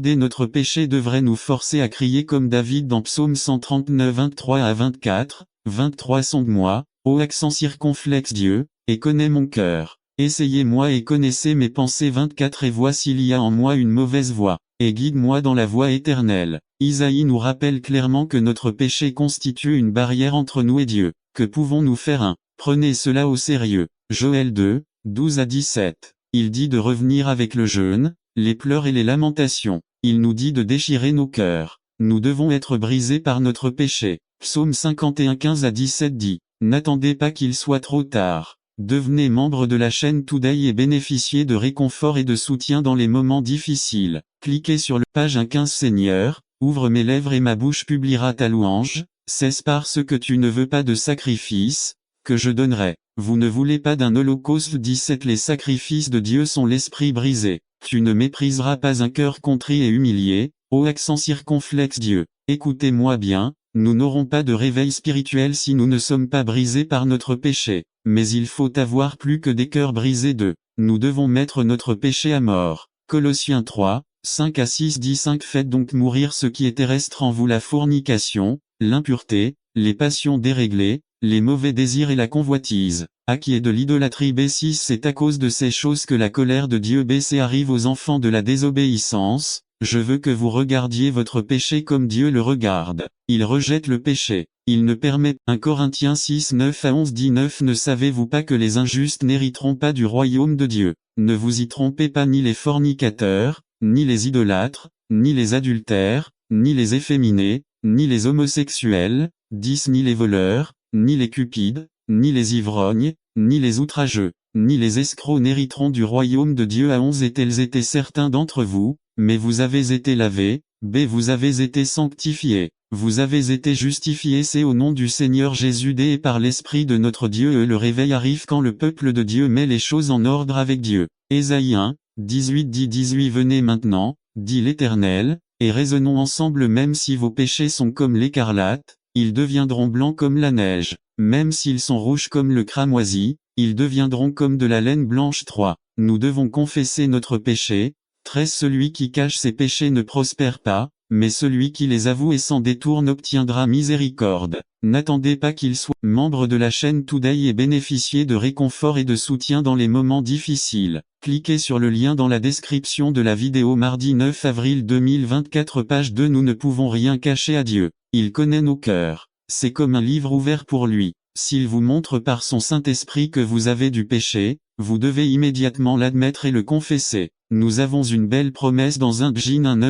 Notre péché devrait nous forcer à crier comme David dans Psaume 139 23 à 24, 23 Sonde-moi, ô accent circonflexe Dieu, et connais mon cœur. Essayez-moi et connaissez mes pensées 24 et vois s'il y a en moi une mauvaise voie, et guide-moi dans la voie éternelle. Isaïe nous rappelle clairement que notre péché constitue une barrière entre nous et Dieu. Que pouvons-nous faire? Prenez cela au sérieux. Joël 2, 12 à 17. Il dit de revenir avec le jeûne, les pleurs et les lamentations. Il nous dit de déchirer nos cœurs. Nous devons être brisés par notre péché. Psaume 51 15 à 17 dit, n'attendez pas qu'il soit trop tard. Devenez membre de la chaîne Today et bénéficiez de réconfort et de soutien dans les moments difficiles. Cliquez sur le page 15 Seigneur, ouvre mes lèvres et ma bouche publiera ta louange. C'est parce que tu ne veux pas de sacrifice, que je donnerai. Vous ne voulez pas d'un holocauste 17 Les sacrifices de Dieu sont l'esprit brisé. Tu ne mépriseras pas un cœur contrit et humilié, ô accent circonflexe Dieu. Écoutez-moi bien, nous n'aurons pas de réveil spirituel si nous ne sommes pas brisés par notre péché. Mais il faut avoir plus que des cœurs brisés nous devons mettre notre péché à mort. Colossiens 3, 5 à 6 dit 5 Faites donc mourir ce qui est terrestre en vous la fornication, l'impureté, les passions déréglées, les mauvais désirs et la convoitise. A qui est de l'idolâtrie B6 C'est à cause de ces choses que la colère de Dieu BC arrive aux enfants de la désobéissance. Je veux que vous regardiez votre péché comme Dieu le regarde. Il rejette le péché. Il ne permet. 1 Corinthiens 6 9 à 11 dit 9 Ne savez-vous pas que les injustes n'hériteront pas du royaume de Dieu? Ne vous y trompez pas ni les fornicateurs, ni les idolâtres, ni les adultères, ni les efféminés, ni les homosexuels, 10 ni les voleurs, ni les cupides, ni les ivrognes, ni les outrageux, ni les escrocs n'hériteront du royaume de Dieu à 11 Et tels étaient certains d'entre vous, mais vous avez été lavés, vous avez été sanctifiés, vous avez été justifiés C'est au nom du Seigneur Jésus et par l'Esprit de notre Dieu Le réveil arrive quand le peuple de Dieu met les choses en ordre avec Dieu. Ésaïe 1, 18 dit 18 Venez maintenant, dit l'Éternel, et raisonnons ensemble même si vos péchés sont comme l'écarlate, ils deviendront blancs comme la neige. Même s'ils sont rouges comme le cramoisi, ils deviendront comme de la laine blanche 3. Nous devons confesser notre péché. 13 Celui qui cache ses péchés ne prospère pas, mais celui qui les avoue et s'en détourne obtiendra miséricorde. N'attendez pas qu'il soit membre de la chaîne Today et bénéficier de réconfort et de soutien dans les moments difficiles. Cliquez sur le lien dans la description de la vidéo mardi 9 avril 2024 page 2 Nous ne pouvons rien cacher à Dieu. Il connaît nos cœurs. C'est comme un livre ouvert pour lui. S'il vous montre par son Saint-Esprit que vous avez du péché, vous devez immédiatement l'admettre et le confesser. Nous avons une belle promesse dans 1 Psaume 1 9